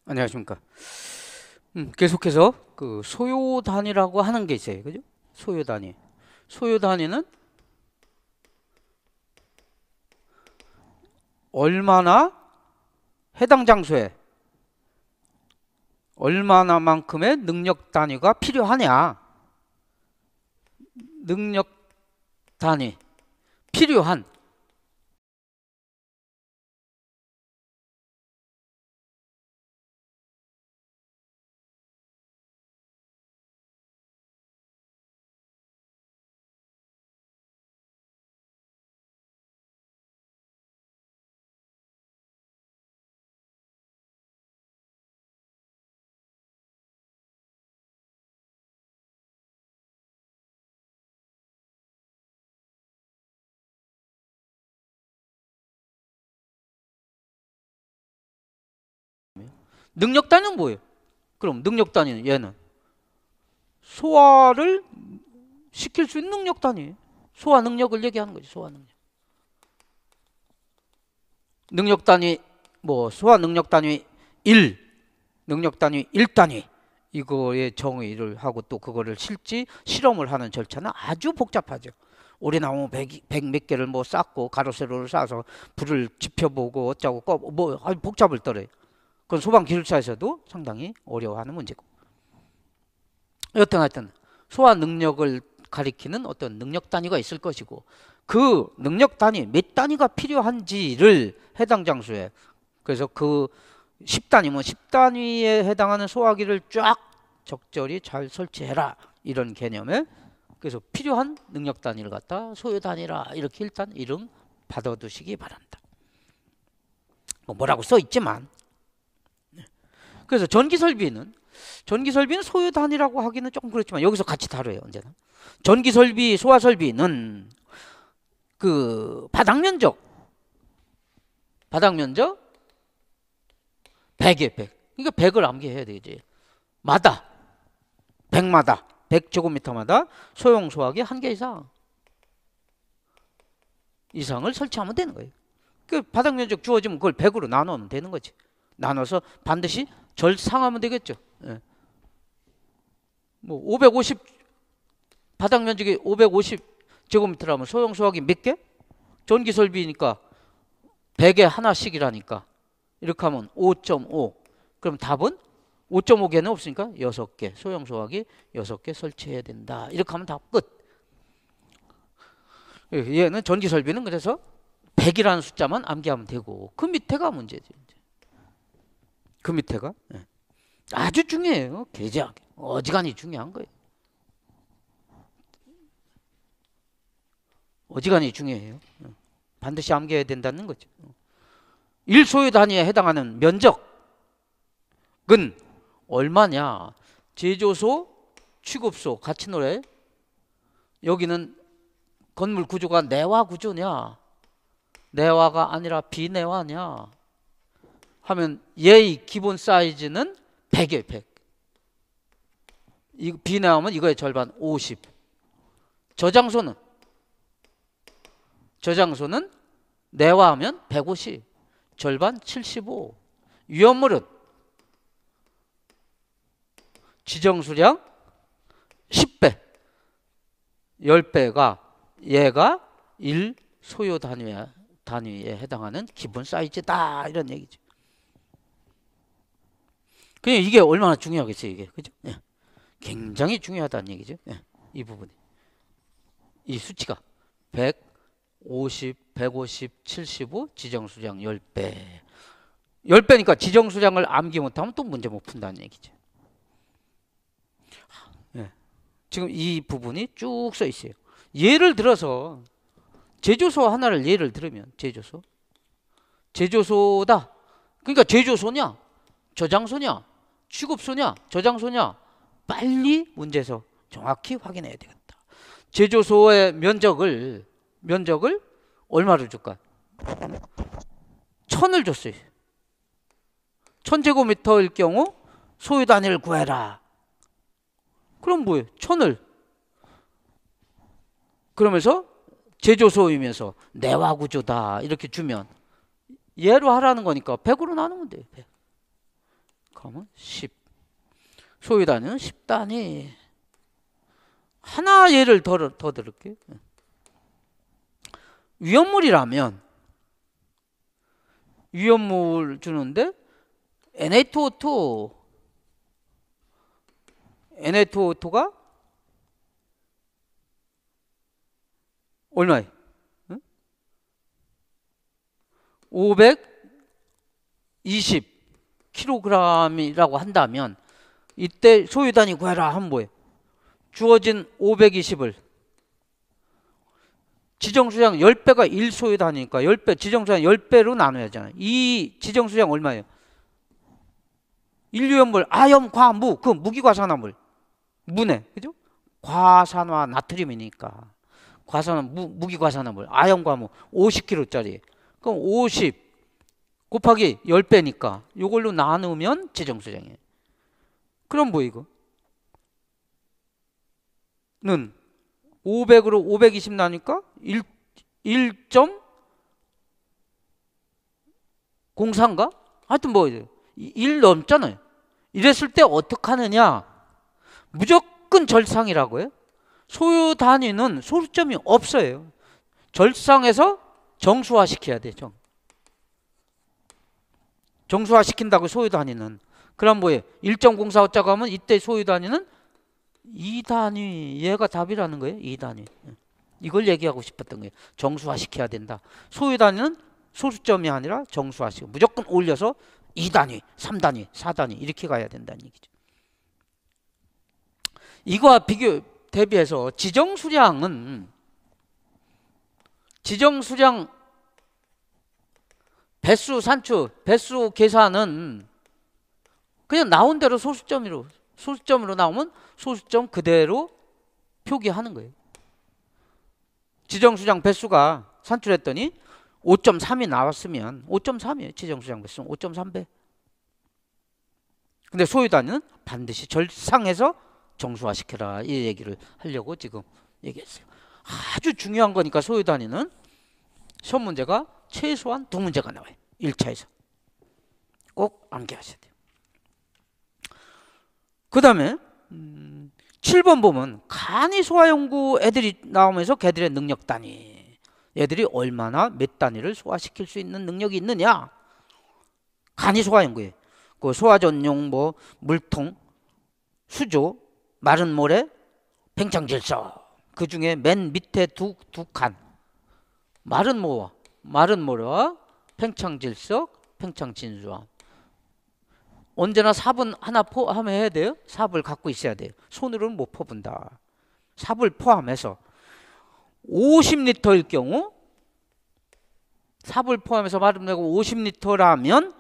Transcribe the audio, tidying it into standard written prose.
안녕하십니까. 계속해서 그 소요 단위라고 하는 게 있어요. 그죠? 소요 단위. 소요 단위는 얼마나 해당 장소에 얼마나만큼의 능력 단위가 필요하냐. 능력 단위. 필요한. 능력 단위는 뭐예요? 그럼 능력 단위는 얘는 소화를 시킬 수 있는 능력 단위. 소화 능력을 얘기하는 거지. 소화 능력. 능력 단위 뭐 소화 능력 단위 1, 능력 단위 1단위 이거의 정의를 하고 또 그거를 실제 실험을 하는 절차는 아주 복잡하죠. 오래나무 100 몇 개를 뭐 쌓고 가로 세로를 쌓아서 불을 지펴보고 어쩌고 뭐 아주 복잡을 떨어요. 그건 소방 기술사에서도 상당히 어려워하는 문제고. 여튼 하여튼 소화 능력을 가리키는 어떤 능력 단위가 있을 것이고 그 능력 단위 몇 단위가 필요한지를 해당 장소에 그래서 그 10단위면 10단위에 해당하는 소화기를 쫙 적절히 잘 설치해라 이런 개념에 그래서 필요한 능력 단위를 갖다 소요 단위라 이렇게 일단 이름 받아두시기 바랍니다. 뭐라고 써 있지만 그래서 전기 설비는 소요 단위라고 하기는 조금 그렇지만 여기서 같이 다뤄요. 언제나 전기 설비 소화 설비는 그 바닥 면적 100에 100. 그러니까 100을 암기해야 되지. 마다 100마다 100제곱미터마다 소형 소화기 한 개 이상을 설치하면 되는 거예요. 그 바닥 면적 주어지면 그걸 100으로 나누면 되는 거지. 나눠서 반드시 절상하면 되겠죠. 예. 뭐 550 바닥 면적이 550제곱미터라면 소형 소화기 몇 개? 전기 설비니까 100에 하나씩이라니까. 이렇게 하면 5.5. 그럼 답은 5.5개는 없으니까 6개. 소형 소화기 6개 설치해야 된다. 이렇게 하면 답 끝. 얘는 전기 설비는 그래서 100이라는 숫자만 암기하면 되고 그 밑에가 문제지. 그 밑에가 아주 중요해요. 계제하게. 어지간히 중요한 거예요. 어지간히 중요해요. 반드시 암기해야 된다는 거죠. 1소요 단위에 해당하는 면적은 얼마냐? 제조소, 취급소 같이 노래. 여기는 건물 구조가 내화 구조냐? 내화가 아니라 비내화냐? 하면 얘의 기본 사이즈는 100이에요. 100. 비내화면 이거의 절반 50. 저장소는 내화하면 150. 절반 75. 위험물은 지정수량 10배 10배가 얘가 1소요 단위에 해당하는 기본 사이즈다 이런 얘기죠. 그냥 이게 얼마나 중요하겠어요 이게. 그죠? 예. 굉장히 중요하다는 얘기죠. 예. 이 부분이 이 수치가 100 50, 150, 75 지정수량 10배 10배니까 지정수량을 암기 못하면 또 문제 못 푼다는 얘기죠. 예. 지금 이 부분이 쭉 써 있어요. 예를 들어서 제조소 하나를 예를 들으면 제조소다. 그러니까 제조소냐 저장소냐 취급소냐 저장소냐 빨리 문제에서 정확히 확인해야 되겠다. 제조소의 면적을 얼마로 줄까? 1000을 줬어요. 1000제곱미터일 경우 소요 단위를 구해라. 그럼 뭐예요? 1000을 그러면서 제조소이면서 내화 구조다 이렇게 주면 얘로 하라는 거니까 100으로 나누면 돼요. 100. 하면 10. 소유 단위는 10단위. 하나 예를 더 들을게요. 위험물이라면 위험물 주는데 Na2O2가 얼마예요? 520kg이라고 한다면 이때 소유 단위 구해라 하면 뭐예요? 주어진 520을 지정수량 10배가 1소유 단위니까 10배, 지정수량 10배로 나눠야 하잖아요. 이 지정수량 얼마예요? 인류염물, 아염, 과, 무, 그 무기과산화물, 무네, 그죠? 과산화 나트륨이니까 과산화, 무기과산화물, 아염과 무 50kg짜리. 그럼 50 곱하기 10배니까 이걸로 나누면 지정수량이에요. 그럼 뭐 이거? 는 500으로 520 나니까 1.04인가? 하여튼 뭐 1 넘잖아요. 이랬을 때 어떻게 하느냐? 무조건 절상이라고요. 소유 단위는 소수점이 없어요. 절상해서 정수화시켜야 돼. 정수화시킨다고 소유 단위는. 그럼 뭐예요? 1.04자고 하면 이때 소유 단위는 2단위. 얘가 답이라는 거예요. 2단위. 이걸 얘기하고 싶었던 거예요. 정수화시켜야 된다. 소유 단위는 소수점이 아니라 정수화시키고 무조건 올려서 2단위, 3단위, 4단위 이렇게 가야 된다는 얘기죠. 이거와 대비해서 지정수량 배수 산출, 배수 계산은 그냥 나온 대로 소수점으로 나오면 소수점 그대로 표기하는 거예요. 지정수량 배수가 산출했더니 5.3이 나왔으면 5.3이에요. 지정수량 배수는 5.3배. 근데 소유 단위는 반드시 절상해서 정수화시켜라. 이 얘기를 하려고 지금 얘기했어요. 아주 중요한 거니까 소유 단위는 시험 문제가 최소한 2문제가 나와요. 1차에서. 꼭 암기하셔야 돼요. 그 다음에 7번 보면 간이 소화연구 애들이 나오면서 걔들의 능력 단위. 얘들이 얼마나 몇 단위를 소화시킬 수 있는 능력이 있느냐. 간이 소화연구에 그 소화 전용 뭐 물통, 수조, 마른 모래, 팽창질석. 그 중에 맨 밑에 두 칸. 마른 모래와 팽창질석, 팽창진수함. 언제나 삽은 하나 포함해야 돼요. 삽을 갖고 있어야 돼요. 손으로는 못 퍼본다. 삽을 포함해서 50리터일 경우 삽을 포함해서 마름내고 50리터라면